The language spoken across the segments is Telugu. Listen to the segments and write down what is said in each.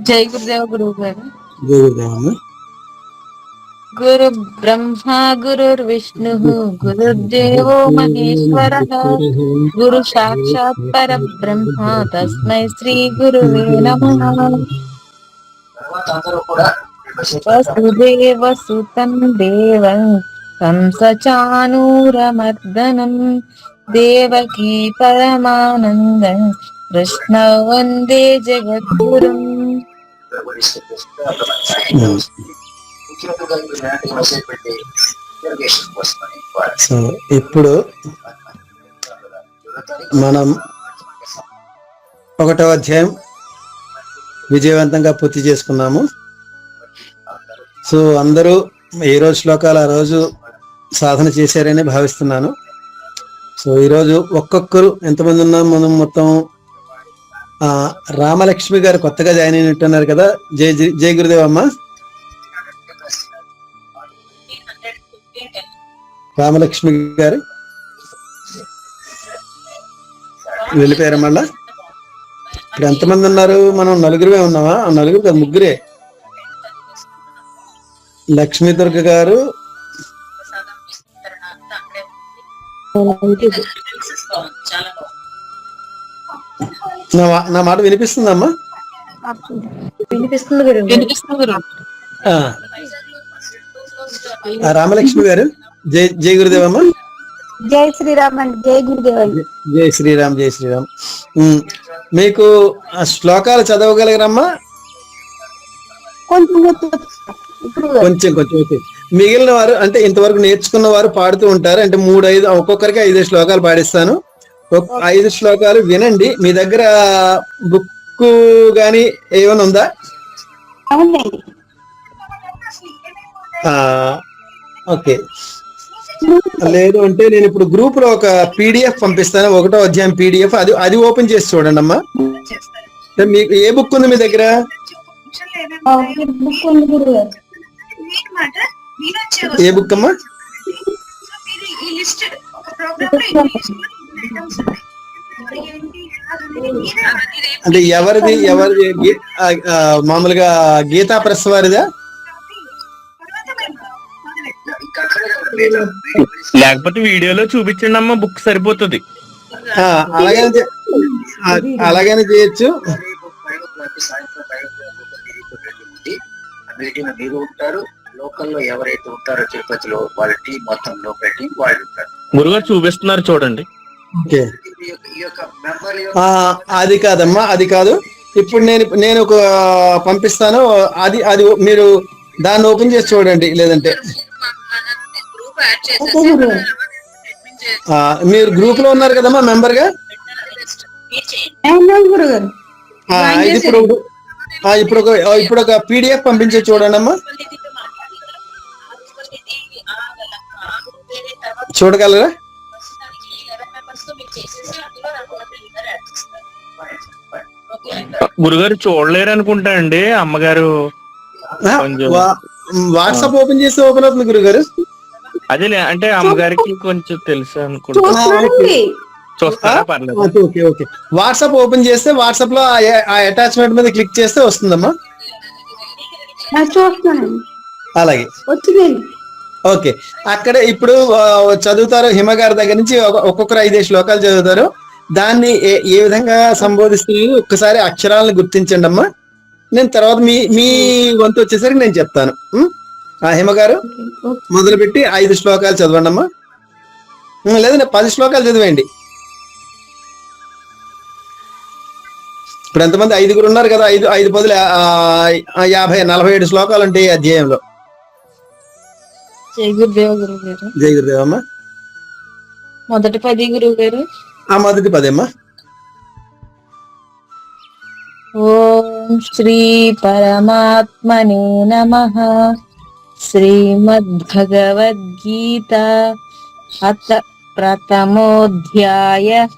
జై గురుదేవ గురువు గారు. జై గురుదేవమ్మ. గురు బ్రహ్మ గురుర్విష్ణు గురుర్దేవో మహేశ్వర గురు సాక్షాత్ పరబ్రహ్మ తస్మై శ్రీ గురువే నమః. వసుదేవ సుతం దేవం కంసచానూరమర్దనం దేవకీ పరమానందం కృష్ణ వందే జగద్గురుం. సో ఇప్పుడు మనం 1వ అధ్యాయం విజయవంతంగా పూర్తి చేసుకున్నాము. సో అందరూ ఏ రోజు శ్లోకాలు ఆ రోజు సాధన చేశారని భావిస్తున్నాను. సో ఈరోజు ఒక్కొక్కరు ఎంతమంది ఉన్నాం మనం మొత్తం? రామలక్ష్మి గారు కొత్తగా జాయిన్ అయినట్టున్నారు కదా. జై జై గురుదేవమ్మ. రామలక్ష్మి గారు వెళ్ళిపోయారు మళ్ళా. ఇప్పుడు ఎంతమంది ఉన్నారు? మనం నలుగురే ఉన్నామా? నలుగురు కదా, ముగ్గురే. లక్ష్మీ దుర్గ గారు, నా మాట వినిపిస్తుందమ్మా? రామలక్ష్మి గారు జై జై గురుదేవమ్మ. జై శ్రీరామ్ అండి. జై గురుదేవ. జై శ్రీరామ్. జై శ్రీరామ్. మీకు శ్లోకాలు చదవగలగరమ్మా? కొంచెం కొంచెం ఓకే. మిగిలిన వారు అంటే ఇంతవరకు నేర్చుకున్న వారు పాడుతూ ఉంటారు. అంటే 3-5 ఒక్కొక్కరికి 5 శ్లోకాలు పాడిస్తాను. 5 శ్లోకాలు వినండి. మీ దగ్గర బుక్ గాని ఏమైనా ఉందా? ఓకే. లేదు అంటే నేను ఇప్పుడు గ్రూప్ లో ఒక PDF పంపిస్తాను. 1వ అధ్యాయం PDF. అది ఓపెన్ చేసి చూడండి అమ్మా. మీకు ఏ బుక్ ఉంది మీ దగ్గర? ఏ బుక్ అమ్మా? అంటే ఎవరిది మామూలుగా గీతా ప్రెస్ వారిదా? లేకపోతే వీడియోలో చూపించండి అమ్మా, బుక్ సరిపోతుంది. అలాగనే చేయొచ్చు. మీరు ఉంటారు, లోకల్లో ఎవరైతే ఉంటారో తిరుపతిలో వాళ్ళ టీం, మొత్తం లోకల్ టీం వాళ్ళు ఉంటారు. గురుగారు చూపిస్తున్నారు చూడండి. అది కాదమ్మా, అది కాదు. ఇప్పుడు నేను ఒక పంపిస్తాను. అది మీరు దాన్ని ఓపెన్ చేసి చూడండి. లేదంటే మీరు గ్రూప్ లో ఉన్నారు కదమ్మా మెంబర్ గా. ఇప్పుడు ఒక PDF పంపించే చూడండి అమ్మా. చూడగలరా? గురుగారు చూడలేరు అనుకుంటా అండి. అమ్మగారు వాట్సాప్ ఓపెన్ చేస్తే ఓపెన్ అవుతుంది గురుగారు. అదే అంటే అమ్మగారికి కొంచెం తెలుసు అనుకుంటా. చూస్తారా? పర్లేదు. ఓకే. వాట్సాప్ ఓపెన్ చేస్తే వాట్సాప్ లో ఆ అటాచ్మెంట్ మీద క్లిక్ చేస్తే వస్తుందమ్మా. అలాగే ఓకే. అక్కడ ఇప్పుడు చదువుతారు. హిమ గారి దగ్గర నుంచి ఒక్కొక్కరు 5 శ్లోకాలు చదువుతారు. దాన్ని ఏ విధంగా సంబోధిస్తున్నారు ఒక్కసారి అక్షరాలను గుర్తించండి అమ్మా. నేను తర్వాత మీ వంతు వచ్చేసరికి నేను చెప్తాను. హిమ గారు మొదలుపెట్టి 5 శ్లోకాలు చదవండి అమ్మా. లేదంటే 10 శ్లోకాలు చదివేయండి. ఇప్పుడు ఎంతమంది? 5గురు ఉన్నారు కదా. 5 బదులు 50-47 శ్లోకాలు ఉంటాయి ఈ అధ్యాయంలో. జై గురుదేవ గురువు గారు. జై గురుదేవమ్మ. మొదటి 10 గురువు గారు. మొదటి 10 అమ్మా. ఓం శ్రీ పరమాత్మనే నమః. శ్రీమద్భగవద్గీత అథ ప్రథమోऽధ్యాయః.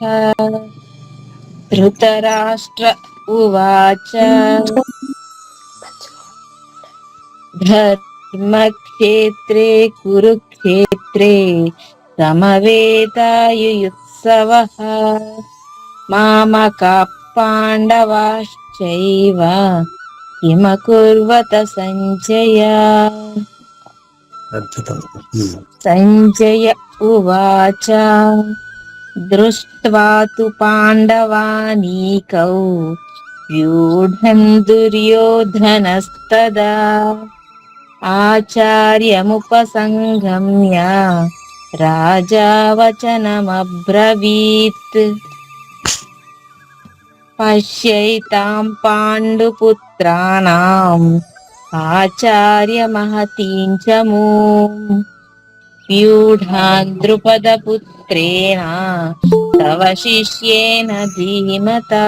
ధృతరాష్ట్ర ఉవాచ ధర్మక్షేత్రే కురుక్షేత్రే సమవేతాయుయుత్సవః మామకాః పాండవాశ్చైవ కిమకుర్వత సంజయ. అద్భుతం. సంజయ ఉవాచ దృష్ట్వా తు పాండవానీకౌ వ్యూఢం దుర్యోధనస్తదా ఆచార్యముపసంగమ్య రాజా వచనమబ్రవీత్. పశ్యైతాం పాండుపుత్రాణాం ఆచార్య మహతీం చ మూం వ్యూఢాన్ ద్రుపదపుత్రేణ తవ శిష్యేన ధీమతా.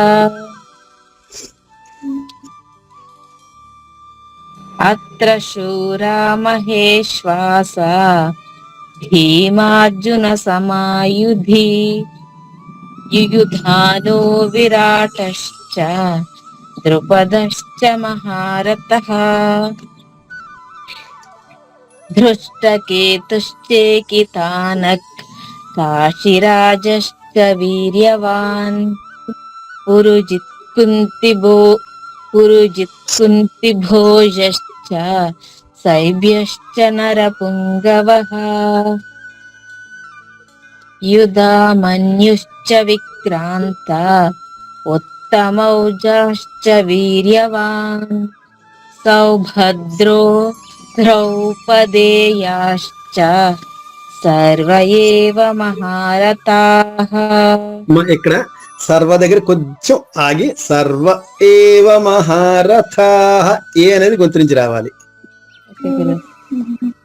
అత్ర శూరా మహేశ్వాస భీమార్జున సమాయుధి యుయుధానో విరాటశ్చ ద్రుపదశ్చ మహారథః. ధృష్టకేతుశ్చేకితానక్ కాశీరాజశ్చ వీర్యవాన్ పురుజిత్ కుంతిభోజశ్చ శైభ్యశ్చ నరపుంగవః. యుధామన్యుశ్చ విక్రాంత ఉత్తమౌజశ్చ వీర్యవాన్ సౌభద్రో ద్రౌపదేయాశ్చ సర్వ ఏవ మహారథాః. ఇక్కడ సర్వ దగ్గర కొంచెం ఆగి సర్వ ఏవ మహారథాః ఏ అనేది గొంతు నుంచి రావాలి.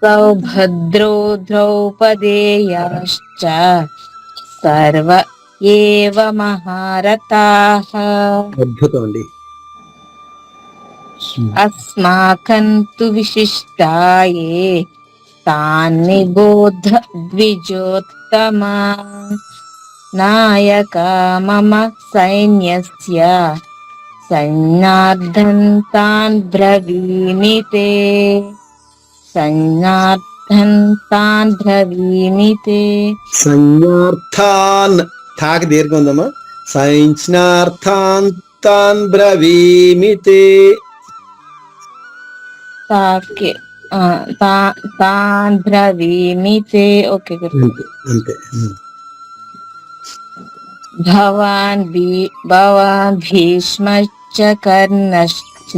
సౌభద్రో ద్రౌపదేయాశ్చ సర్వ ఏవ మహారథాః. అద్భుతం అండి. అస్మాకం తు విశిష్టాయే తాన్ నిబోధ ద్విజోత్తమా నాయక మమ సైన్యస్య సైన్యార్థం తాన్ బ్రవీమి తే. సంజ్ఞార్థాన్ తాకి దీర్ఘం ఉందమ్మా. సంజ్ఞార్థాన్ తాన్ బ్రవీమి తే. తాన్ బ్రవీమి తే. ఓకే అంతే. భవాన్ భీష్మశ్చ కర్ణశ్చ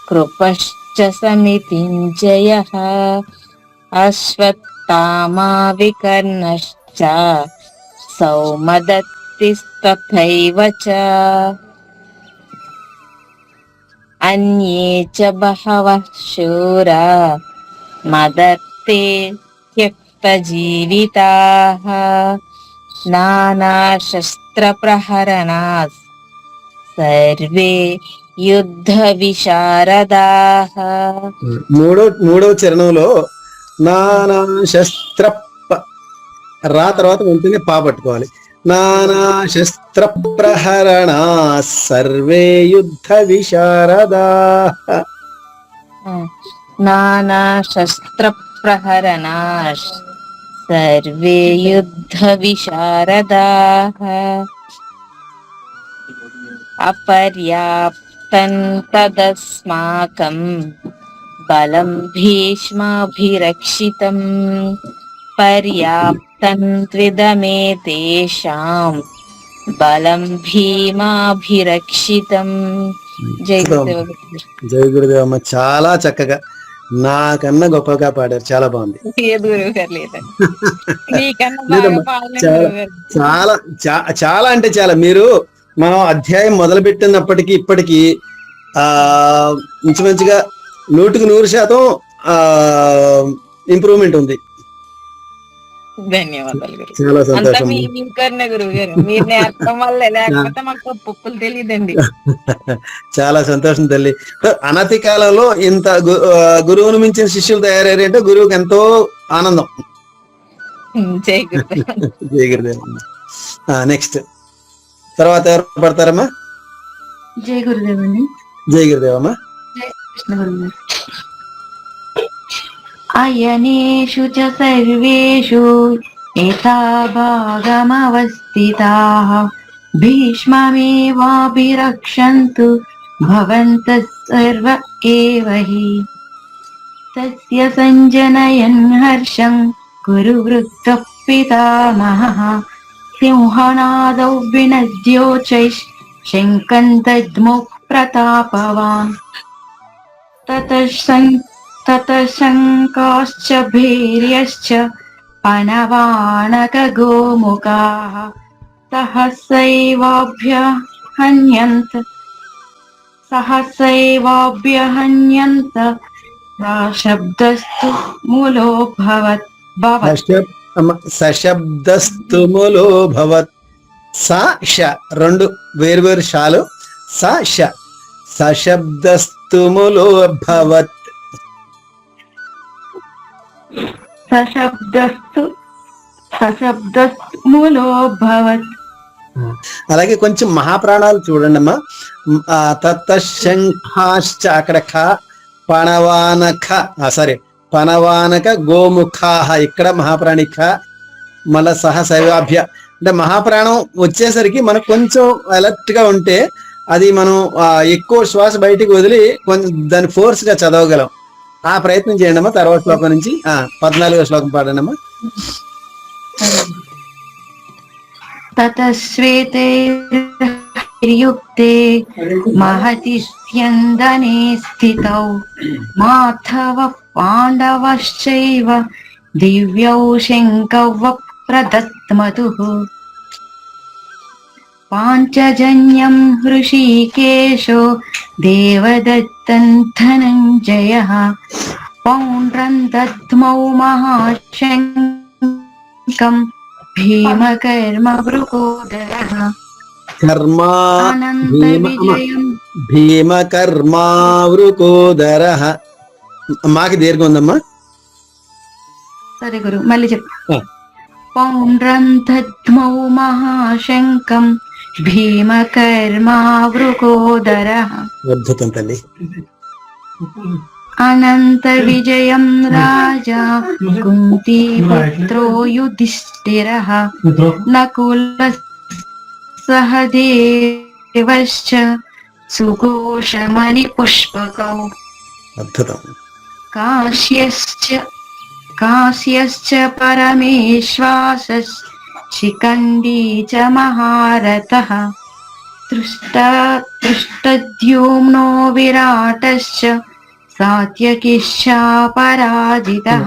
కృపశ్చ సమితింజయః అశ్వత్థామా వికర్ణశ్చ సౌమదత్తిస్తథైవ చ అన్యే చ బహవః శూరా మదత్తే త్యక్తజీవితాః నానాశస్త్రప్రహరణాత్ సర్వే యుద్ధ విశారదాః. మూడవ చరణంలో నానా శస్త్ర రా తర్వాత వెంటనే పా పట్టుకోవాలి. నానా శస్త్ర ప్రహరణా సర్వే యుద్ధ విశారదాః. నానా శస్త్ర ప్రహరణా సర్వే యుద్ధ విశారదాః. అపర్యాప్తం తదస్మాకం బలం భీష్మాభిరక్షితం పర్యాప్తం త్విదమే తేషాం బలం భీమాభిరక్షితం. జై గురుదేవ. జై గురుదేవమ్మ. చాలా చక్కగా నాకన్నా గొప్పగా పాడారు. చాలా బాగుంది. చాలా చాలా అంటే చాలా. మీరు మనం అధ్యాయం మొదలు పెట్టినప్పటికీ ఇప్పటికీ మంచిగా 100% ఇంప్రూవ్మెంట్ ఉంది. ధన్యవాదాలు. చాలా సంతోషం. మీరు నేర్పడం వల్ల, లేకపోతే మాకు పప్పులు తెలియదండి. చాలా సంతోషం తల్లి. అనతి కాలంలో ఇంత గురువును మించిన శిష్యులు తయారయ్యారంటే గురువుకి ఎంతో ఆనందం. జై గురుదేవ్. జై గురుదేవ్. నెక్స్ట్ తర్వాత ఎవరు పడతారమ్మా? జై గురుదేవ్ అండి. జై గురుదేవమ్మా. కృష్ణ గురుదేవ్. అయనేషు చ సర్వేషు యథా భాగమవస్థితాః భీష్మమేవాభిరక్షन्तు భవంతः సర్వ ఏవ హి తస్య సంజనయన్ హర్షం కురు వృద్ధః పితామహः సింహనాదౌ వినద్యోచైః శంఖం దద్ముః ప్రతాపవాన్ తతః శంకాశ్చ భీర్యశ్చ పనవానకగోముఖాః సహస్రైవాభ్యహన్యంత సశబ్దస్తు మూలోऽభవత్ సశబ్దస్తుములో భవత్. స ష రెండు వేర్వేరు షాలు. స ష సశబ్దస్తుములో భవత్. సశబ్దస్తు అలాగే కొంచెం మహాప్రాణాలు చూడండి అమ్మా. తతశంఖాశ్చ అక్కడ ఖ పణవానక పనవానక గోముఖాహ ఇక్కడ మహాప్రాణి ఖ మళ్ళా సహశైవాభ్య అంటే మహాప్రాణం వచ్చేసరికి మనకు కొంచెం అలర్ట్ గా ఉంటే అది మనం ఎక్కువ శ్వాస బయటికి వదిలి కొంచెం దాన్ని ఫోర్స్ గా చదవగలం. ఆ ప్రయత్నం చేయండి అమ్మా. తర్వాత శ్లోకం నుంచి 14వ శ్లోకం పాడండి అమ్మా. తతశ్వేతైర్యుక్తే మహతి స్యందనే స్థితౌ మాధవః పాండవశ్చైవ దివ్యౌ శంకవ ప్రదత్మతుః పాంచజన్యం హృషీకేశో దేవదత్తం ధనంజయః పౌండ్రం దద్మౌ మహాశంకం భీమకర్మ వృకోదరః భీమకర్మావృకోదరః. మాకి దీర్ఘం ఉందమ్మా. సరే గురు మళ్ళీ చెప్పు. పౌండ్రం దద్మౌ మహాశంకం భీమకర్మావృకోదరః. అద్భుతం తల్లి. అనంత విజయం రాజా కుంతీపుత్రో యుధిష్ఠిరః నకుల సహదేవశ్చ సుఘోషమణి పుష్పకౌ. అద్భుతం. కాశ్యశ్చ పరమేశ్వాసః శిఖండీ చ మహారథః దృష్టద్యుమ్నో విరాటశ్చ సాత్యకిశ్చాపరాజితః.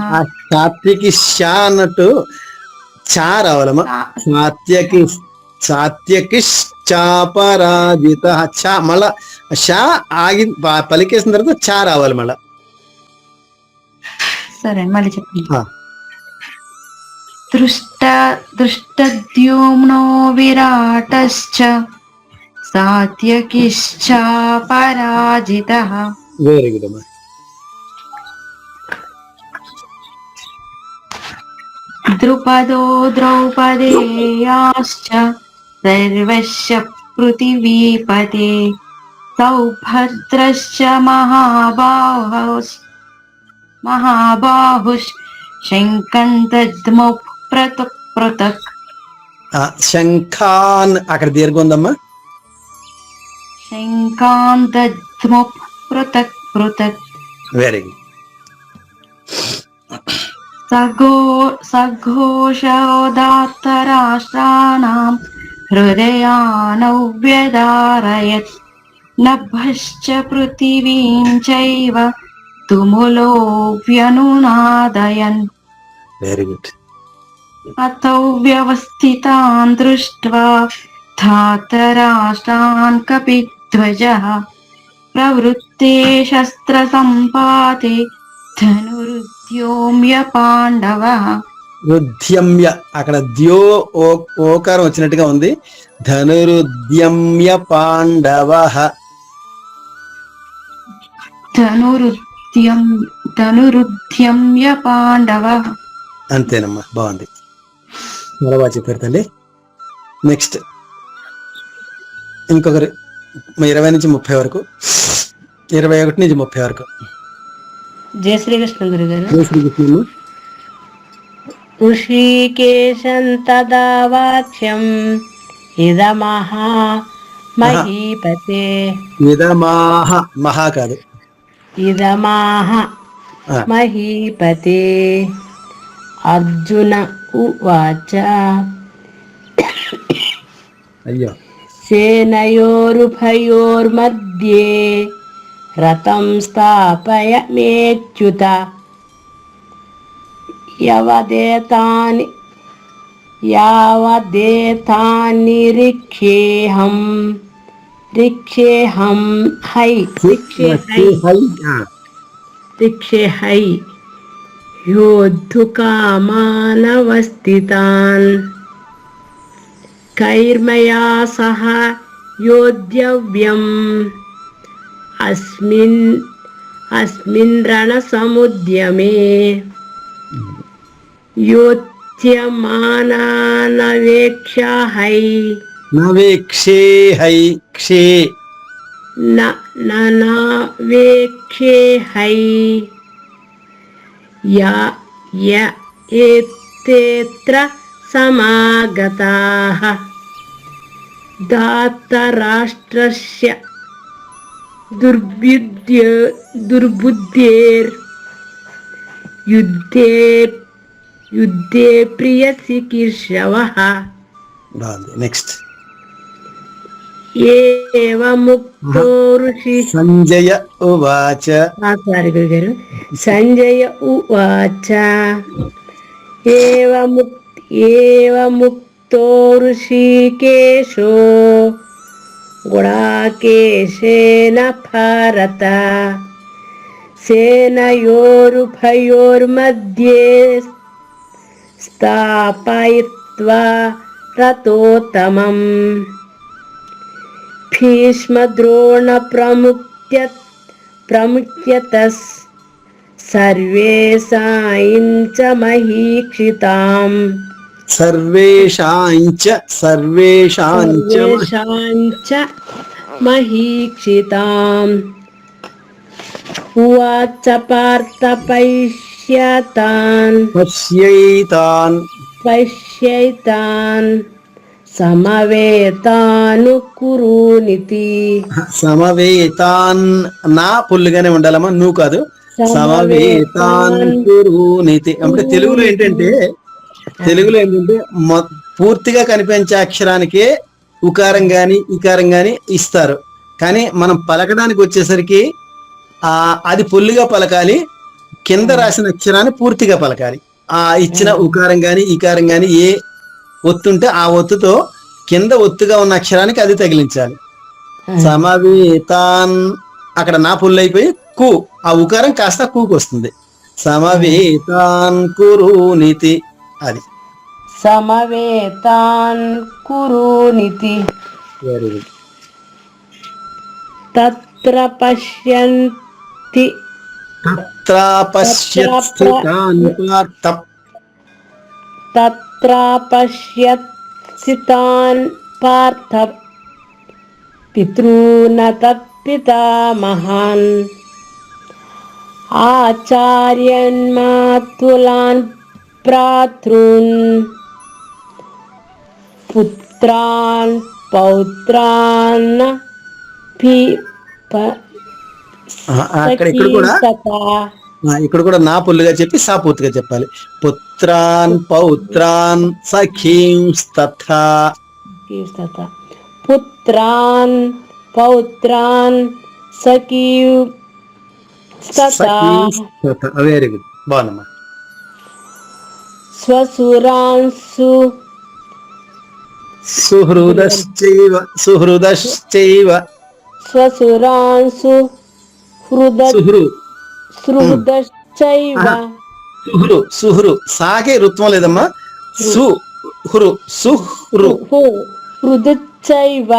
సాత్యకిశ్చా అన్నట్టు చా రావాలమ్మా. సాత్యకిశ్చాపరాజితః. చా మళ్ళా షా ఆగి పలికేసిన తర్వాత చా రావాలి మళ్ళా. సరే మళ్ళీ చెప్పండి. దృష్టద్యుమ్నో విరాటశ్చ సాత్యకిశ్చాపరాజితః. వెరీ గుడ్ అమ్మా. ద్రుపదో ద్రౌపదేయాశ్చ సర్వస్య పృథివీపతే సౌభద్రశ్చ మహాబాహుష్ శంఖం దద్మౌ పృథక్. శంఖాన్ అక్కడ దీర్ఘం ఉందమ్మా. శంఖాన్ దద్మౌ పృథక్. Very good. సఘోషోదాత్తరాష్ట్రాణాం హృదయానౌ వ్యదారయత్ నభశ్చ పృథివీం చైవ తుములో వ్యనునాదయన్. Very good. అతౌ వ్యవస్థితాన్ దృష్ట్వా ధాతరాష్ట్రాన్ కపిధ్వజః ప్రవృత్తే శస్త్ర సంపాతే ధనురుద్యోమ్య పాండవః. రుద్యమ్య అక్కడ ద్యో ఓకారం వచ్చినట్టుగా ఉంది. ధనురుద్యమ్య పాండవః. ధనురుద్యమ్య పాండవః. అంతేనమ్మా. బాగుంది. చాలా బాగా చెప్పారు తల్లి. నెక్స్ట్ ఇంకొకరు 20 నుంచి 30 వరకు, 21 నుంచి 30 వరకు. జయ శ్రీకృష్ణ గురుగారు. జయ శ్రీకృష్ణ. ఋషికేశం తదా వాక్యం ఇదమహా మహీపతే ఇదమాహ మహా కాదు. ఇదమాహ ఆ, మహీపతే అర్జున ఉవాచ అయ్యో సేనయోరుభయోర్मध्ये రథం స్థాపయమేచ్యుత యావదేతాని రిక్షేహం హై యోద్ధుకామానవస్థితాన్ కైర్మయా సహ యోధ్యవ్యం అస్మిన్ రణసముద్యమే యోత్స్యమానానవేక్షాహై నవేక్షే హై క్షే ననావేక్షేహై ఏతేత్ర సమాగతాః దాతరాష్ట్రస్య దుర్బుద్ధేర్ యుద్ధే ప్రియచికీర్షవః. నెక్స్ట్ ఏవముక్తో ఋషి సంజయ ఉవాచ. సారీ గురుగారు. సంజయ ఉవాచ ఏవముక్తో ఋషికేశో గుడాకేశేన భారత సేనయోరుభయోర్मध्ये స్థాపయిత్వా రథోత్తమం భీష్మద్రోణ ప్రముఖ్యతస్ సర్వేషాంచ మహీక్షితాం సర్వేషాంచ మహీక్షితాం. ఉవాచ పార్థ పశ్యైతాన్ సమవేతానుకురునితి. సమవేతాన్ నా పుల్లుగానే ఉండాలమ్మా, నువ్వు కాదు. సమవేతాన్ కురునితి అంటే తెలుగులో ఏంటంటే పూర్తిగా కనిపించే అక్షరానికే ఉకారం గాని ఇకారం గాని ఇస్తారు. కానీ మనం పలకడానికి వచ్చేసరికి అది పొల్లుగా పలకాలి, కింద రాసిన అక్షరాన్ని పూర్తిగా పలకాలి. ఆ ఇచ్చిన ఉకారం గాని ఈకారం గాని ఏ ఒత్తుంటే ఆ ఒత్తుతో కింద ఒత్తుగా ఉన్న అక్షరానికి అది తగిలించాలి. సమవేతాన్ అక్కడ నా పుల్లు అయిపోయి కు, ఆ ఉకారం కాస్త కూకు వస్తుంది. సమవేతాన్ కురునితి, అది సమవేతాన్ కురునితి. Very good. తత్ర పశ్యంతి పశ్యత్సితాన్ పార్థ పితॄన్ తత్పితామహాన్ ఆచార్యన్ మాతులాన్ భ్రాతॄన్ పుత్రాన్ పౌత్రాన్ ఇక్కడ కూడా నా పుల్లుగా చెప్పి సా పూర్తిగా చెప్పాలి. పుత్రాన్ పౌత్రాన్ సఖీంస్తథా. పుత్రాన్ పౌత్రాన్ సఖీంస్తథా. వెరీ గుడ్, బాగుందమ్మా. స్వసురాంసు సుహృదశ్చైవ స్వసురాంసు హృదశ్చైవ. సుహృ సాకే రుత్వం లేదమ్మా. సుహృ హృదశ్చైవ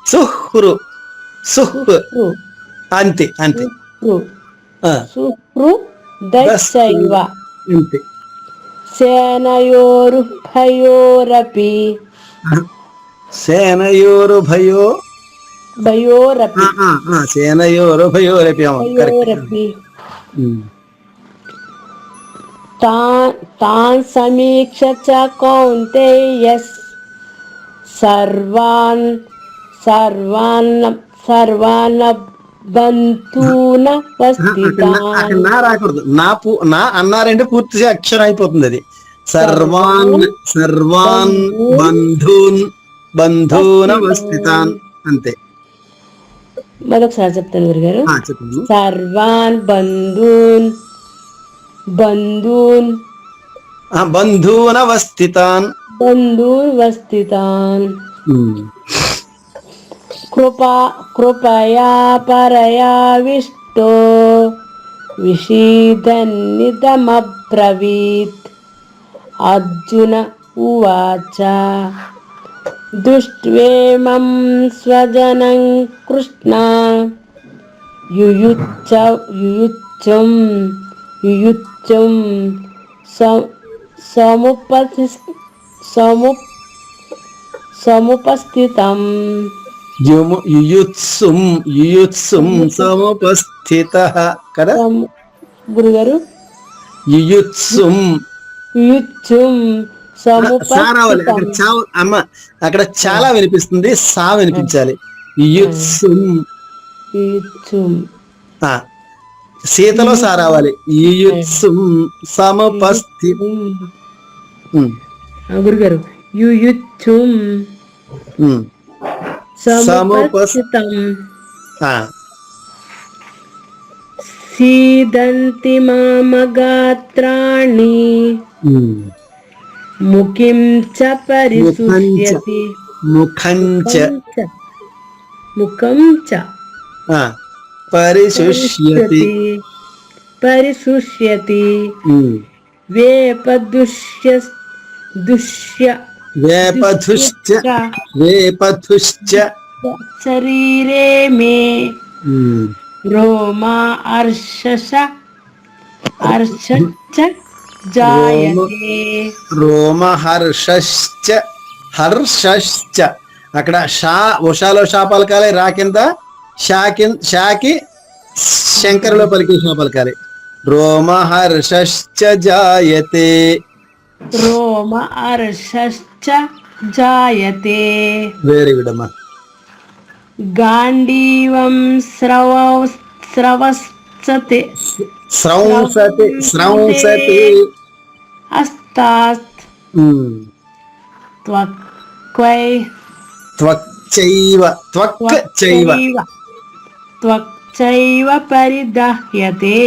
సుహృ అంతే అంతే. సుహృదశ్చైవ అంతే. సేనయోరుభయోరపి భయోరపి తాన్ సమీక్ష చ కౌంతేయ సర్వాన్ బంధూన అక్కడ నా రాకూడదు. నా అన్నారంటే పూర్తిగా అక్షరం అయిపోతుంది అది. సర్వాన్ బంధూన వస్థితాన్ అంతే. మరొకసారి చెప్తాను గురుగారు. చెప్పండి. సర్వాన్ బంధూన వస్థితాన్ కృపయా పరయావిష్టో విషీదన్నిదమబ్రవీత్. అర్జున ఉవాచ దృష్ట్వేమం స్వజనం కృష్ణ యుయుచ్చం సముపస్థితం. యుయుత్సుం సముపస్థితః కదా గురుగారు? యుయుత్సుం సారావాలి. అమ్మ అక్కడ చాలా వినిపిస్తుంది, సా వినిపించాలి. యుయుత్సుం సీతలో సారావాలి. యుయుత్సుం సముపస్థితం. గురుగారు యుయుత్సుం సముపస్థితం. సీదంతి మామగాత్రాణి ముఖిం చ పరిశుష్యతి. ముఖం చ పరిశుష్యతి. వేపధుశ్చ శరీరే మే రోమా హర్షశ్చ జాయతే. హర్షశ్చ అక్కడ షా ఉషాలో షా పలకాలి, రా కింద షాకి శంకరలో పలికి షా పలకాలి. రోమ హర్షశ్చ జాయతే. వెరీ గుడ్ అమ్మా. గాంధీవం స్రవస్సతే హస్తాత్ త్వక్చైవ పరిదహ్యతే.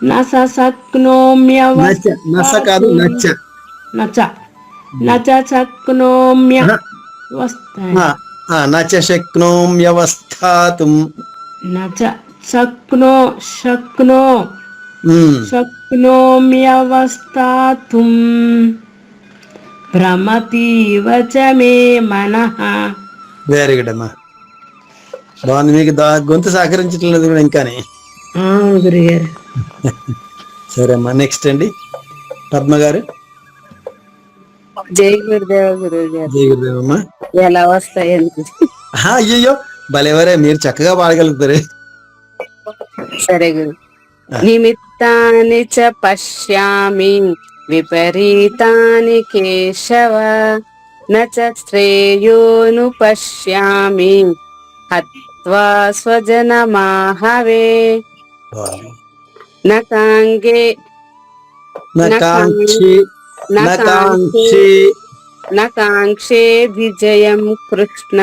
నచ శక్నోమ్యవస్థాతుం భ్రమతీవ చ మే మనః. వెరీ గుడ్ అమ్మా, బాగుంది. మీకు గొంతు సహకరించట్లేదు కూడా ఇంకానే. గురుగారు సరే అమ్మా, నెక్స్ట్ అండి పద్మ గారు. జై గురుదేవ గురువు గారు. జై గురుదేవమ్మా. ఎలా వస్తాయండి? అయ్యయ్యో భలేవరే, మీరు చక్కగా పాడగలుగుతారే. సరే గురు. నిమిత్తాని చ పశ్యామి విపరీతాని కేశవ న చ శ్రేయోను పశ్యామి హత్వా స్వజనమాహవే. నకాంక్షే విజయం కృష్ణ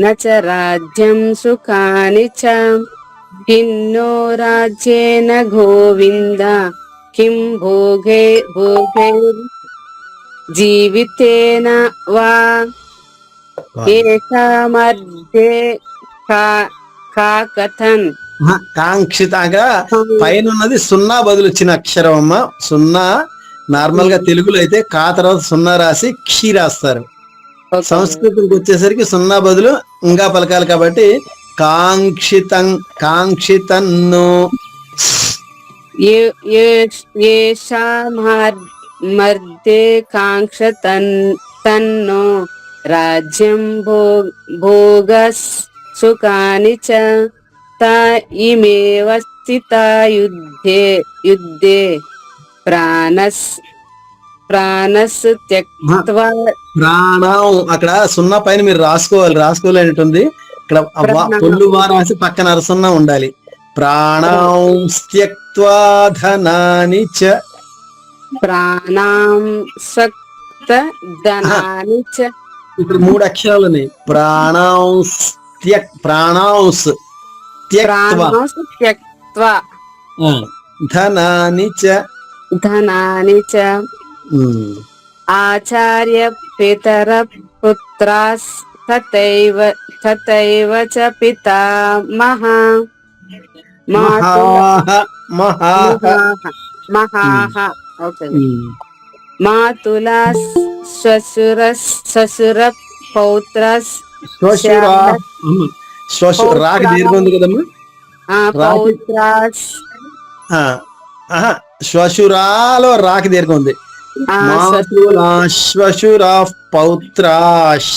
న చ రాజ్యం సుఖాని చ. కిన్నో రాజ్యేన గోవింద కిం భోగే జీవితేన వా ఏకమర్ధే కాకథన్. కాంక్షితగా పైన ఉన్నది సున్నా బదులు వచ్చిన అక్షరం అమ్మ. సున్నా నార్మల్ గా తెలుగులో అయితే కా తర్వాత సున్నా రాసి క్షీ రాస్తారు. సంస్కృతంకి వచ్చేసరికి సున్నా బదులు ఇంకా పలకాలి కాబట్టి కాంక్షితన్ను. మర్దే కాంక్షతన్నో రాజ్యం భోగ సుఖాని చ. తా ఇమేవ స్థితా యుద్ధే ప్రాణస్ ప్రాణస్ త్యక్త్వా ప్రాణం అక్కడ సున్నా పైన మీరు రాసుకోలేనట్టుంది. ఇక్కడ పొల్లు రాసి పక్కన సున్నా ఉండాలి. ప్రాణం త్యక్త్వా ధనాని చ. ప్రాణాం సక్త ధనాని చ. ఇప్పుడు 3 అక్షరాలు ఉన్నాయి. ప్రాణాంస్ త్యక్త్వా ధనాని చ. ధనాని చ. ఆచార్య పితర పుత్రాస్ తథైవ చ పితామహ మహాః. ఓకే. మాతులా శ్వశుర పౌత్రస్ రాకి దీర్ఘం ఉంది కదమ్మా. పౌత్రాస్ శ్వశురాలో రాకి దీర్ఘం ఉంది. శ్వశురా పౌత్రాష్.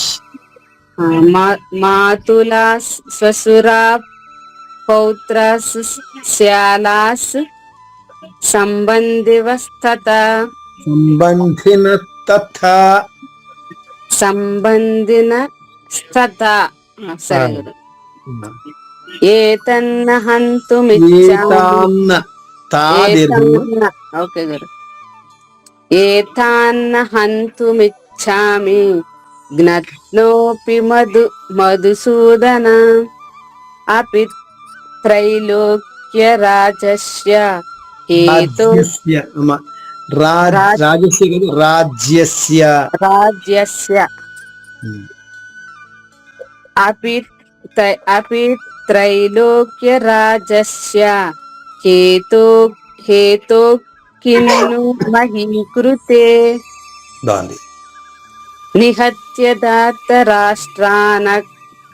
మాతులా శ్వశురా పౌత్రాస్ శ్యాలాస్ సంబంధినస్తథా సరే. ఏతన్న హంతుమిచ్చామి. ఓకే గురు. ఏతాన్న హంతుమిచ్చామి జ్ఞానోపి మధుసూదన అపి త్రైలోక్య రాజస్య హేతో రాజ్యస్య అపి త్రైలోక్య రాజస్య హేతో కిన్ను మహీకృతే నిహత్య దాత రాష్ట్రాన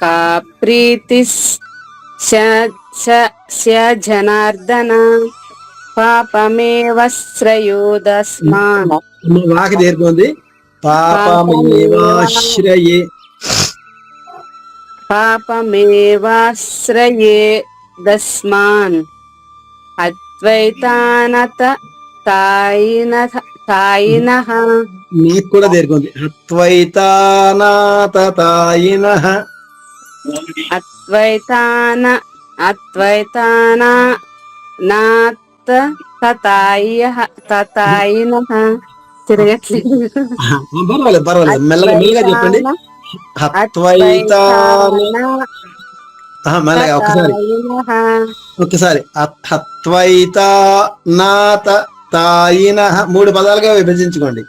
కా ప్రీతిస్ జనార్దన పాపమేవ శ్రయోదస్మాన్. వాకి దీర్ఘం పాపమేవాశ్రయే దస్మాన్ అద్వైతానత తాయినః. నీకు కూడా దీర్ఘం ఉంది. అద్వైతానాత తాయినః. అద్వైతానాత తతాయినః. తిరగట్లేదు. పర్వాలేదు మెల్లగా చెప్పండి. ఒకసారి అద్వైతానాత తాయినః 3 పదాలుగా విభజించుకోండి.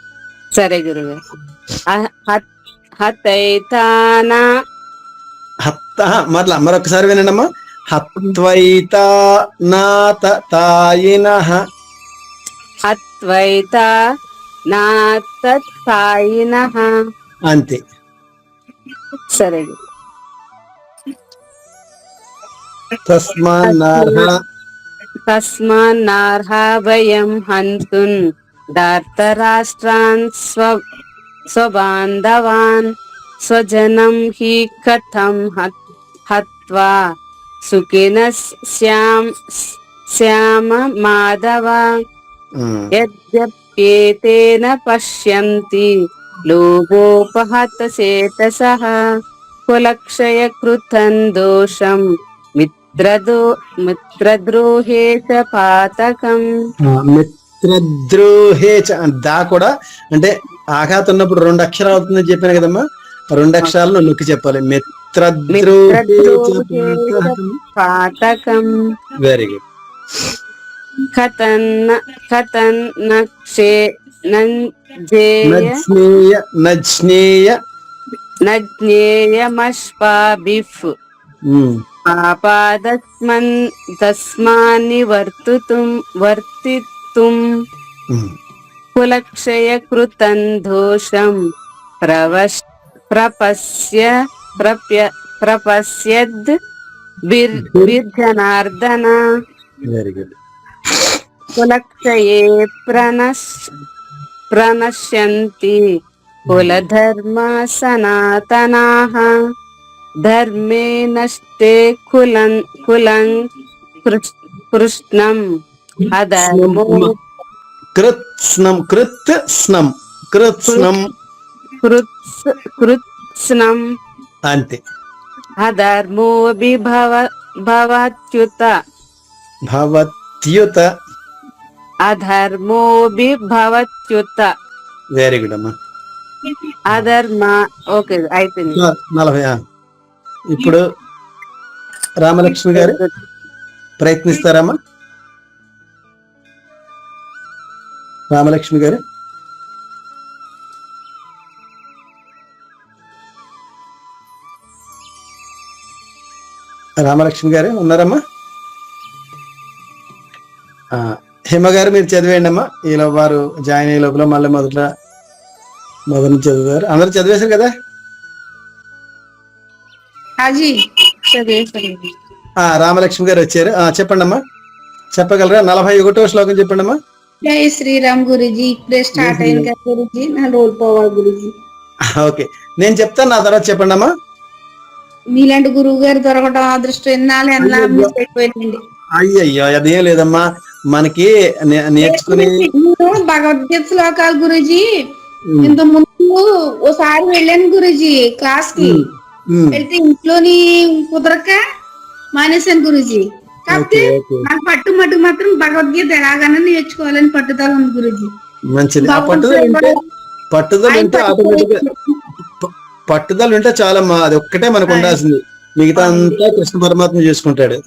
సరే గురువు. హతైతానా మరొకసారి వినండమ్మా. హత్వైతానాత తాయినః. హత్వైతానాత తాయినః. అంతే. సరే. తస్మాన్నార్హ వయం హంతున్ దార్తరాష్ట్రాన్ స్వబాంధవాన్ స్వజనం హి కథం హత్వా సుఖినః శ్యామ మాధవ. యద్యప్యేతేన పశ్యంతి లోభోపహత చేతసః కులక్షయ కృతం దోషం మిత్రద్రోహే చ పాతకం. మిత్రద్రోహే చ దా కూడా అంటే ఆఘాతం ఉన్నప్పుడు 2 అక్షరాలు అవుతుందని చెప్పాను కదమ్మా. 2 అక్షరాలను నొక్కి చెప్పాలి. మిత్రద్రోహే పాతకం. Very good. నజ్ఞేయమశ్వాభిః తస్మాన్ని వర్తితుం కులక్షయ కృతం దోషం ప్రపశ్యద్ జనార్దన. Very good. కులక్షయే ప్రణశ్యంతి కులధర్మ సనాతనాః ధర్మే నష్టే కులం కృష్ణం అధర్మో కృత్స్నం కృత్స్నం కృత్స్నం కృత్స్నం అంతే. అధర్మోభి భవత్యుత భవత్యుత. అధర్మోభి భవత్యుత. వెరీ గుడ్ అమ్మా. అధర్మ ఓకే అయిపోయింది. 40. ఇప్పుడు రామలక్ష్మి గారు ప్రయత్నిస్తారమ్మా. రామలక్ష్మి గారు. రామలక్ష్మి గారు ఉన్నారమ్మా? హిమ గారు మీరు చదివేయండి అమ్మా. ఈలో వారు జాయిన్ అయ్యే లోపల మళ్ళీ మొదటి నుంచి చదువుతారు. అందరూ చదివేశారు కదా? హాజీ రామలక్ష్మి గారు వచ్చారు. చెప్పండి అమ్మా, చెప్పగలరా? 41వ శ్లోకం చెప్పండి అమ్మా. జై శ్రీరామ్ గురుజీ. ఇప్పుడే స్టార్ట్ అయింది కదా గురుజీ, నా రోల్ పోవాలి గురుజీ. ఓకే, నేను చెప్తాను, నా తర్వాత చెప్పండి అమ్మా. మీలాంటి గురువు గారు దొరకడం అదృష్టం. ఎన్నాళ్ళు మిస్ అయిపోయిందండి. అయ్యయ్యో, అదేం లేదమ్మా, మనకి నేర్చుకుని భగవద్గీత శ్లోకాలు గురుజీ ఇంత ముందు ఓసారి వెళ్ళాను గురుజీ క్లాస్ కి. వెళ్తే ఇంట్లోని కుదరక మానేశాను గురుజీ. కాకపోతే నాకు పట్టు మాత్రం భగవద్గీత ఎలాగైనా నేర్చుకోవాలని పట్టుదల ఉంది గురుజీ. మంచిది. పట్టుదల ఉంటే చాలమ్మా, అది ఒక్కటే మనకు ఉండాల్సింది. మిగతా అంతా కృష్ణ పరమాత్మ చూసుకుంటాడు.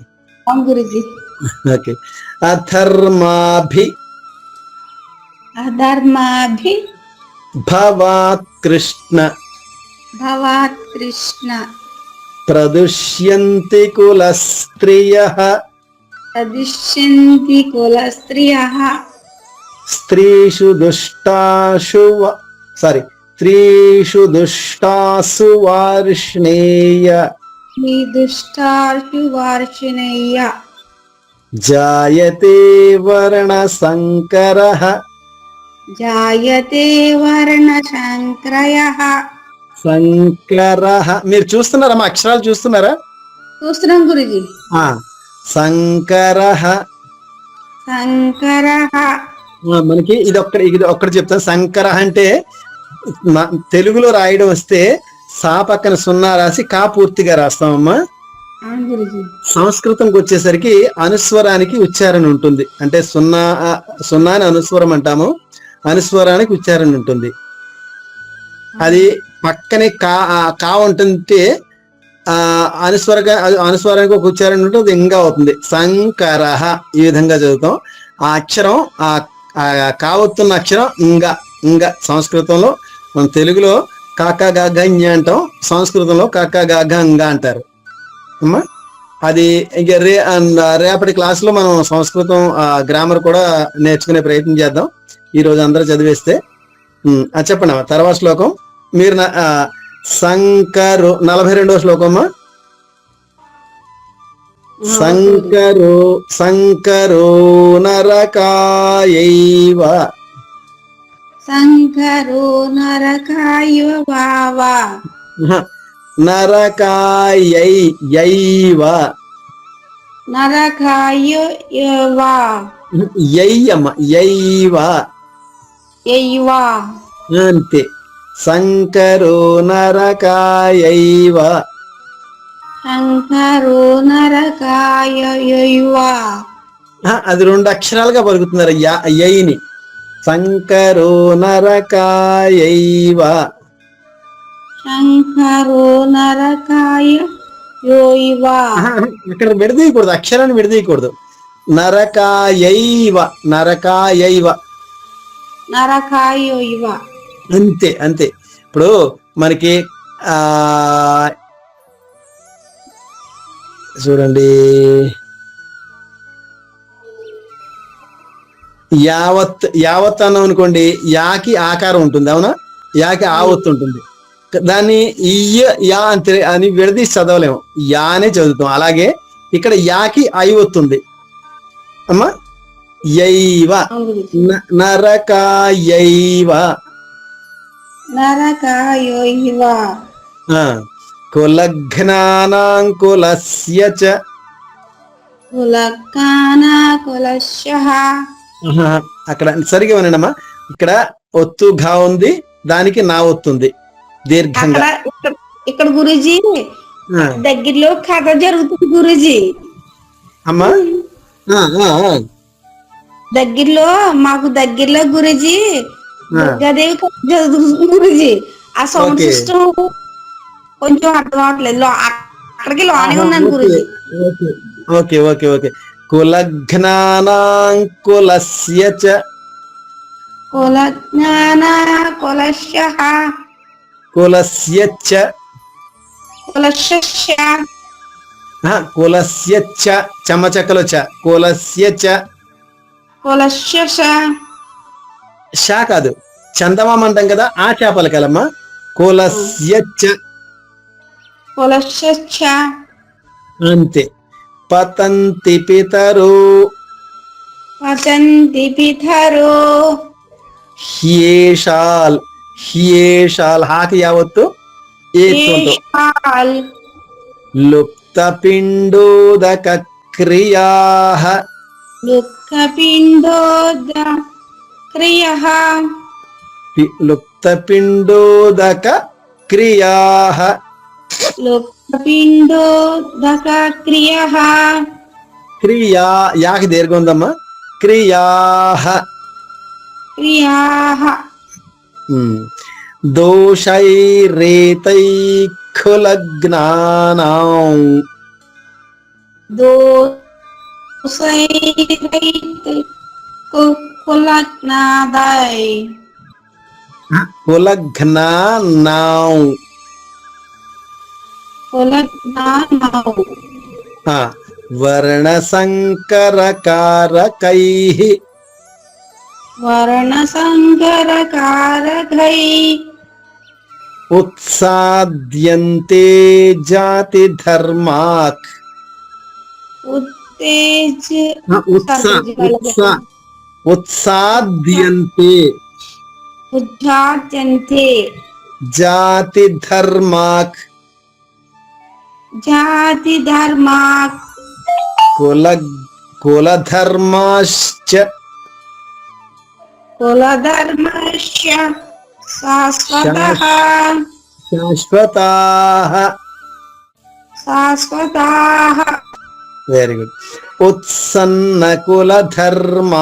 గురుజీ. ఓకే. అధర్మాభి భవాత్ కృష్ణ ప్రదుష్యంతి కుల స్త్రియః స్త్రీషు దుష్టాసు వార్ష్ణేయ జాయతే వర్ణ సంకరః సంకరః. మీరు చూస్తున్నారమ్మా, అక్షరాలు చూస్తున్నారా? చూస్తున్నాం గురుజీ. సంకరః. మనకి ఇది ఒక్కటి చెప్తాను. సంకరః అంటే తెలుగులో రాయడం వస్తే సా పక్కన 0 రాసి కా పూర్తిగా రాస్తామమ్మా. సంస్కృతంకి వచ్చేసరికి అనుస్వరానికి ఉచ్చారణ ఉంటుంది. అంటే 0 అని అనుస్వరం అంటాము, అనుస్వరానికి ఉచ్చారణ ఉంటుంది. అది పక్కనే కా ఉంటుంటే అనుస్వరానికి ఒక ఉచ్చారణ ఉంటుంది, ఇంకా అవుతుంది. సంకరః ఈ విధంగా చదువుతాం. ఆ అక్షరం కావత్తున్న అక్షరం ఇంగా సంస్కృతంలో, మన తెలుగులో కాకా గాగ అంటాం, సంస్కృతంలో కాకా గాగ అంగా అంటారు అమ్మా. అది ఇంక రేపటి క్లాసులో మనం సంస్కృతం గ్రామర్ కూడా నేర్చుకునే ప్రయత్నం చేద్దాం. ఈ రోజు అందరూ చదివేస్తే. చెప్పండి అమ్మా తర్వాత శ్లోకం. మీరు సంకరు 42వ శ్లోకం అమ్మా. సంకరో నరకాయైవ నరకాయైవ అంతే. సంకరో నరకాయైవ. అది 2 అక్షరాలుగా పలుకుతున్నారు యైని. సంకరో నరకాయైవ. ఇక్కడ విడదీయకూడదు, అక్షరాన్ని విడదీయకూడదు. నరకాయైవ అంతే అంతే. ఇప్పుడు మనకి చూడండి, యావత్ అన్నాం అనుకోండి, యాకి ఆకారం ఉంటుంది, అవునా? యాకి ఆవత్తు ఉంటుంది. దాన్ని యా అని విడదీసి చదవలేము, యానే చదువుతాం. అలాగే ఇక్కడ యాకి ఐవత్తుంది అమ్మా. యైవ నరకాయైవ. కులఘ్నానాం కులస్య చ. ఆహా, అక్కడ సరిగా వినండమ్మా. ఇక్కడ ఒత్తు ఘా ఉంది, దానికి నా ఒత్తుంది దీర్ఘంగా. ఇక్కడ గురుజీ ఆ, దగ్గరలో కథ జరుగుతుంది గురుజీ. అమ్మా ఆ, ఆ, ఆ, మాకు దగ్గరలో గురుజీ ఆ. దుర్గాదేవి కథ జరుగుతుంది గురుజీ. ఆ సౌండ్ ఓకే. సిస్టమ్ కొంచెం అర్థం అవట్లేదు. అక్కడికి లోనే ఆహా, ఉన్నాను ఓకే, గురుజీ. Okay, okay, okay, okay. కులఘ్నానాంకులస్య చ కుల జ్ఞాన కులశః కులస్య చ కులశస్య కులస్య చ చమచకలు చ కులస్య చ కులశస్య షా కాదు, చందమామ అంటాం కదా, ఆ చేపల కలమ్మా. కులస్య చ కులశస్య అంతే. పతంతి పితరు పతంతి పితరో హ్యేషాల్ హ్యేషాల్ హాకి యావత్తు ఏత్తుంటూ ఏషాల్ లుప్త పిండోదక క్రియా లుక్ఖపిండోద క్రియః లుప్త పిండోదక క్రియా లుక్ఖపిండోదక క్రియః క్రియా యాకి దీర్ఘం ఉందమ్మా. క్రియా క్రియాః దోషైరేతైఖులజ్ఞానాం దోసైరైతే కులజ్ఞాదై కులఘ్నానాం కులజ్ఞానౌ వర్ణ సంకరకారకైః వర్ణసంకరకారకై ఉత్సాద్యంతే జాతి ధర్మాక్ ఉత్తేజ ఉత్సాద్యంతే ఉజ్జాత్యంతే జాతి ధర్మాక్ జాతి ధర్మాక్ కులధర్మాశ్చ కులధర్మస్య శాశ్వతః శాశ్వతాః. శాశ్వతాః వెరీ గుడ్. ఉత్సన్న కులధర్మాణం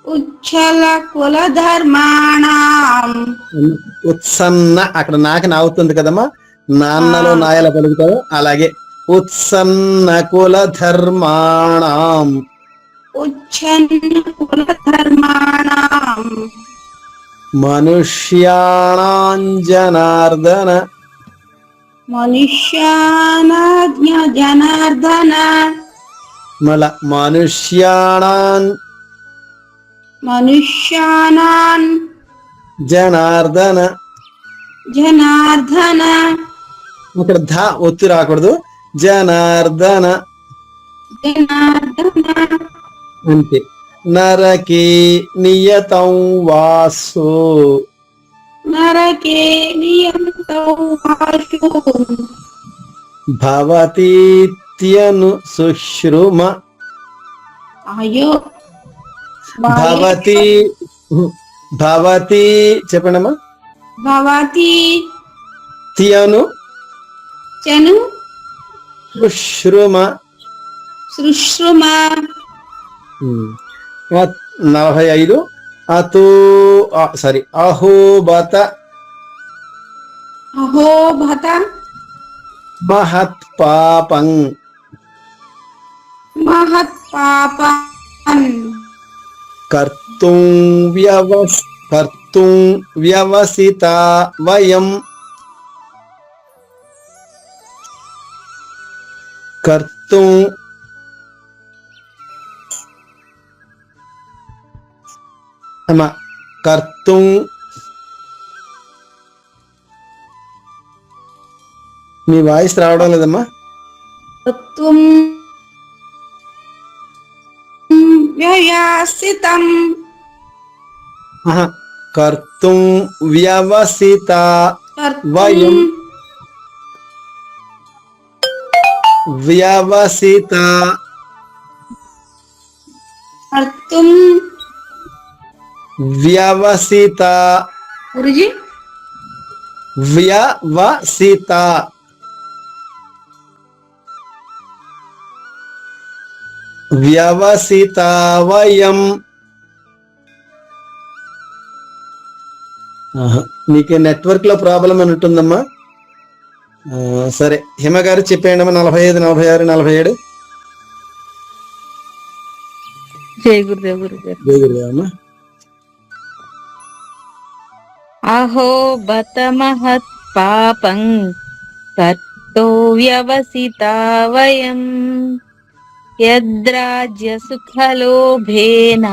ఉచ్చల కులధర్మాణం ఉత్సన్న అక్కడ నాకు నావుతుంది కదమ్మా, నాన్నలో నాయల పలుకుతారు అలాగే. ఉత్సన్న కులధర్మాణం ఉచ్చన్న కులధర్మాణం మనుష్యాణాం జనార్దన మనుష్యానాజ్ఞ జనార్దన మళ్ళ మనుష్యాణాం మనుష్యానాన్ జనార్దన. జనార్దన ఇక్కడ ధ ఒత్తి రాకూడదు, జనార్దన జనార్దన అంతే. నరకే నియతం వాసో నరకే నియంతో వాసు భవతీత్యను సుశ్రుమ. అయ్యో భవతి భవతి చెప్పండమ్మా. భవతి త్యను చను సుశ్రుమ. సృశ్రుమ 45. అతో సారీ అహోబత అహోభత మహత్ పాపం మహత్ పాపం కర్తుం వ్యవసిత వయం. కర్తుం అమ్మా కర్తుం మీ వాయిస్ రావడం లేదమ్మా. త్వం వ్యయాసితం కర్తుం వ్యవసిత వయం. వ్యవసిత कर्तुं వ్యవసిత गुरुजी వ్యవసిత వ్యవసిత వయం. నీకు నెట్వర్క్ లో ప్రాబ్లం అని ఉంటుందమ్మా. సరే హిమ గారు చెప్పేయండి అమ్మా. 45, 46, 47. జై గురుదేవ్ గురుగారు. జై గురుదేవ్ అమ్మా. అహో బత మహత్ పాపం కర్తో వ్యవసితా వయం యద్రాజ్య సుఖలోభేన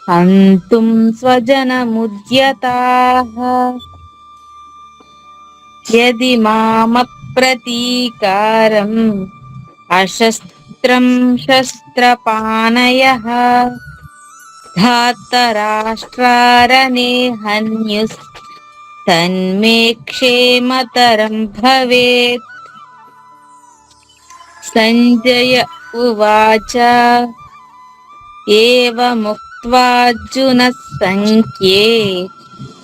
హంతుం స్వజనముద్యతాః యది మామప్రతీకారం అశస్త్రం శస్త్రపాణయః ధాతరాష్ట్రారణే హన్యుస్ తన్మే క్షేమతరం భవేత్. సంజయ ఉవాచ ఏవముక్త్వార్జునః సంఖ్యే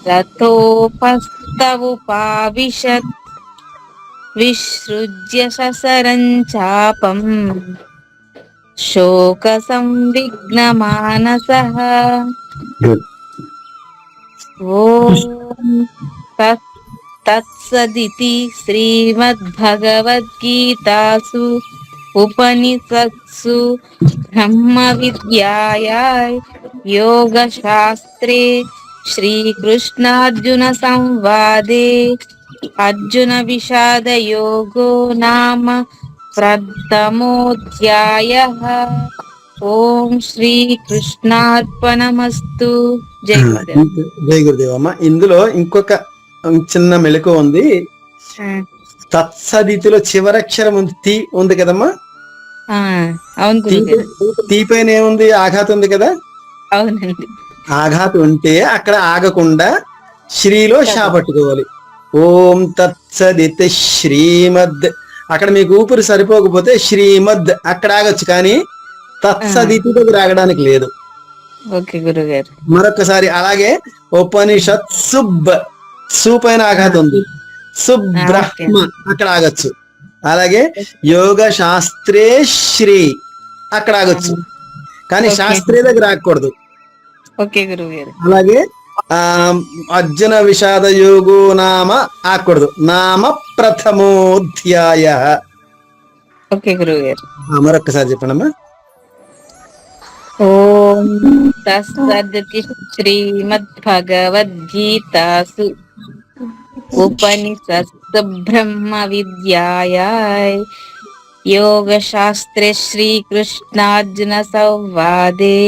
రథోపస్థముపావిశత్ విసృజ్య ససరం చాపం శోక సంవిఘ్నమానసః. ఓం తత్సదితి శ్రీమద్భగవద్గీతాసు ఉపనిషత్సు బ్రహ్మ విద్యాయాం యోగశాస్త్రే శ్రీకృష్ణార్జున సంవాదే అర్జున విషాద యోగో నామ ప్రథమోధ్యాయః. ఓం శ్రీకృష్ణార్పణమస్తు. జై గురుదేవ్. జై గురుదేవ్ అమ్మ. ఇందులో ఇంకొక చిన్న మెళుకు ఉంది. తత్సదితిలో చివరక్షరం ఉంది, తి ఉంది కదమ్మా. అవును గురుగారు. తి పైన ఏముంది? ఆఘాతం ఉంది కదా. అవునండి. ఆఘాతం ఉంటే అక్కడ ఆగకుండా శ్రీలో షా పట్టుకోవాలి. ఓం తత్సదితి శ్రీమద్. అక్కడ మీకు ఊపిరి సరిపోకపోతే శ్రీమద్ అక్కడ ఆగొచ్చు, కానీ తత్సదితి దగ్గర ఆగడానికి లేదు. ఓకే గురుగారు. మరొకసారి అలాగే ఉపనిషత్ సుబ్, సు పైన ఆఘాతం ఉంది, సుబ్రహ్మ అక్కడ ఆగొచ్చు. అలాగే యోగ శాస్త్రే శ్రీ అక్కడ ఆగొచ్చు, కానీ శాస్త్రే దగ్గర ఆగకూడదు. ఓకే గురుగారు. అలాగే అర్జున విషాద యోగో నామ ఆగకూడదు, నామ ప్రథమోధ్యాయ. ఓకే గురుగారు. మరొకసారి చెప్పండమ్మా. ఓం తత్సదితి శ్రీమద్భగవద్గీతాసు ఉపనిషత్సు బ్రహ్మ విద్యాయాం యోగశాస్త్రే శ్రీకృష్ణార్జున సంవాదే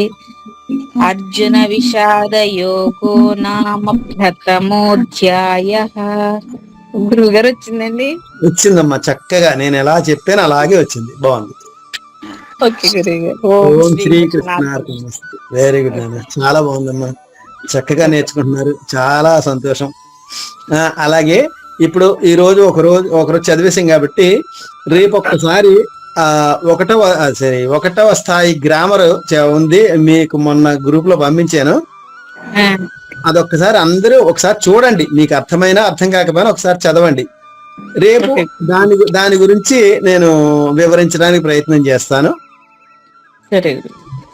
అర్జున విషాద యోగో నామ ప్రథమోధ్యాయః. గురుగారు వచ్చిందండి. వచ్చిందమ్మా చక్కగా. నేను ఎలా చెప్పాను అలాగే వచ్చింది, బాగుంది. ఓకే గురుగారు. ఓం శ్రీకృష్ణార్పణమస్తు. వెరీ గుడ్ నాన్న, చాలా బాగుందమ్మా, చక్కగా నేర్చుకుంటున్నారు, చాలా సంతోషం. అలాగే ఇప్పుడు ఈ రోజు ఒకరోజు చదివేసాం కాబట్టి రేపు ఒక్కసారి 1వ స్థాయి గ్రామర్ ఉంది, మీకు మొన్న గ్రూప్ లో పంపించాను. అదొక్కసారి అందరూ ఒకసారి చూడండి, మీకు అర్థమైనా అర్థం కాకపోయినా ఒకసారి చదవండి. రేపు దాని గురించి నేను వివరించడానికి ప్రయత్నం చేస్తాను. సరే.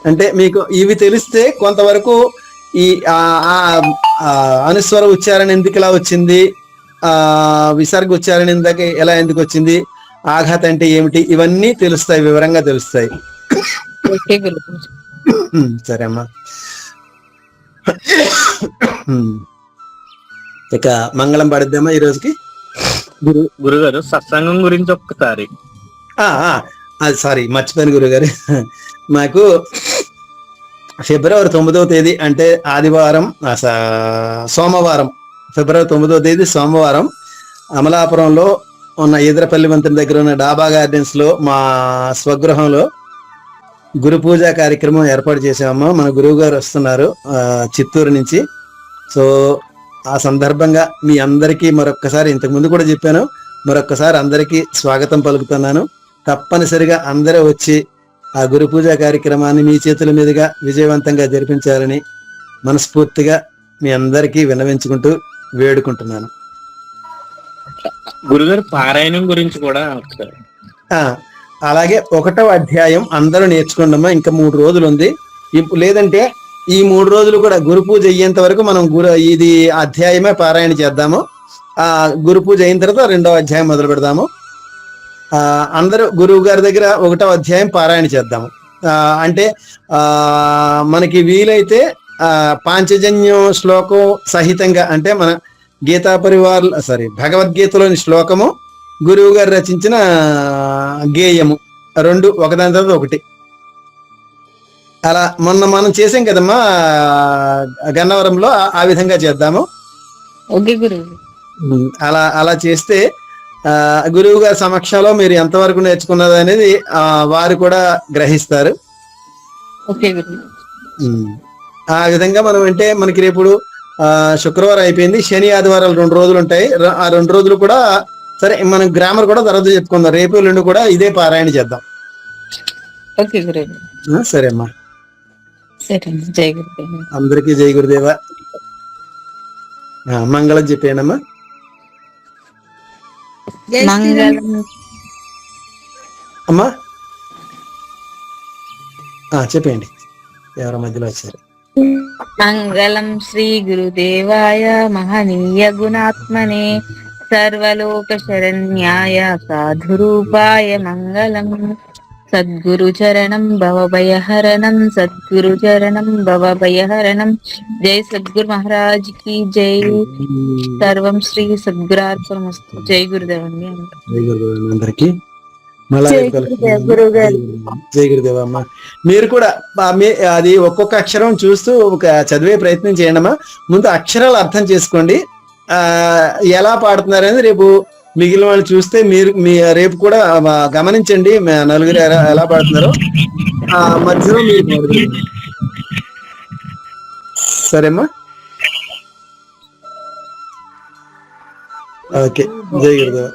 అంటే మీకు ఇవి తెలిస్తే కొంతవరకు ఈ అనుస్వర ఉచ్చారణ ఎందుకు ఇలా వచ్చింది, విసర్గ ఉచ్చారణ ఎలా ఎందుకు వచ్చింది, ఆఘాత అంటే ఏమిటి, ఇవన్నీ తెలుస్తాయి, వివరంగా తెలుస్తాయి. సరే అమ్మా. ఇక మంగళం పడిద్దామా ఈ రోజుకి. గురుగారు సత్సంగం గురించి ఒక్కసారి. అది సారీ మర్చిపోయాను గురుగారు. మాకు ఫిబ్రవరి 9వ తేదీ అంటే ఆదివారం, సోమవారం, ఫిబ్రవరి 9వ తేదీ సోమవారం అమలాపురంలో ఉన్న ఈదరపల్లి వంతెన దగ్గర ఉన్న డాబా గార్డెన్స్ లో మా స్వగృహంలో గురు పూజ కార్యక్రమం ఏర్పాటు చేసామమ్మా. మన గురువు గారు వస్తున్నారు చిత్తూరు నుంచి. సో ఆ సందర్భంగా మీ అందరికీ మరొక్కసారి, ఇంతకు ముందు కూడా చెప్పాను, మరొక్కసారి అందరికీ స్వాగతం పలుకుతున్నాను. తప్పనిసరిగా అందరూ వచ్చి ఆ గురు పూజ కార్యక్రమాన్ని మీ చేతుల మీదుగా విజయవంతంగా జరిపించాలని మనస్ఫూర్తిగా మీ అందరికీ విన్నవించుకుంటూ వేడుకుంటున్నాను. గురుగారు పారాయణం గురించి కూడా ఒకసారి. అలాగే 1వ అధ్యాయం అందరూ నేర్చుకోండమ్మా. ఇంకా 3 రోజులు ఉంది. లేదంటే ఈ 3 రోజులు కూడా గురు పూజ అయ్యేంత వరకు మనం ఇది అధ్యాయమే పారాయణ చేద్దాము. గురు పూజ అయిన తర్వాత 2వ అధ్యాయం మొదలు పెడదాము. అందరూ గురువు గారి దగ్గర 1వ అధ్యాయం పారాయణ చేద్దాము. అంటే మనకి వీలైతే పాంచజన్యం శ్లోకం సహితంగా, అంటే మన గీతా పరివార్ భగవద్గీతలోని శ్లోకము, గురువు గారు రచించిన గేయము, 2 ఒకదాని తర్వాత ఒకటి. అలా మొన్న మనం చేసాం కదమ్మా గన్నవరంలో, ఆ విధంగా చేద్దాము. ఓకే గురువు. అలా చేస్తే గురువు గారి సమక్షంలో మీరు ఎంతవరకు నేర్చుకున్నది అనేది వారు కూడా గ్రహిస్తారు. ఓకే గురువు. ఆ విధంగా మనం, అంటే మనకి రేపు శుక్రవారం అయిపోయింది, శని ఆదివారాలు 2 రోజులు ఉంటాయి. ఆ 2 రోజులు కూడా సరే, మనం గ్రామర్ కూడా తర్వాత చెప్పుకుందాం. రేపు ఎల్లుండి కూడా ఇదే పారాయణ చేద్దాం. ఓకే గురువు. సరే అమ్మా. సరే, జై గురుదేవ. అందరికీ జై గురుదేవ. మంగళం చెప్పేనమ్మా. మంగళం. అమ్మా చెప్పేయండి, ఎవరి మధ్యలో వచ్చారు. మంగళం శ్రీ గురుదేవాయ మహనీయ గుణాత్మనే సర్వలోక శరణ్యాయ సాధురూపాయ మంగళం. సద్గురు చరణం భవభయహరణం, సద్గురు చరణం భవభయహరణం. జై సద్గురు మహారాజ్ కి జై. సర్వం శ్రీ సద్గురార్పణమస్తు. జై గురుదేవండి. జై గురుదేవ అందరికి. జై గురుదేవ అమ్మా. మీరు కూడా అది ఒక్కొక్క అక్షరం చూస్తూ చదివే ప్రయత్నం చేయండి అమ్మా. ముందు అక్షరాలు అర్థం చేసుకోండి, ఎలా పాడుతున్నారు అనేది రేపు మిగిలిన వాళ్ళు చూస్తే మీరు రేపు కూడా గమనించండి నలుగురు ఎలా పాడుతున్నారో. మధ్యలో మీరు పాడుతున్నారు. సరేమ్మా. ఓకే, జై గురుదేవ.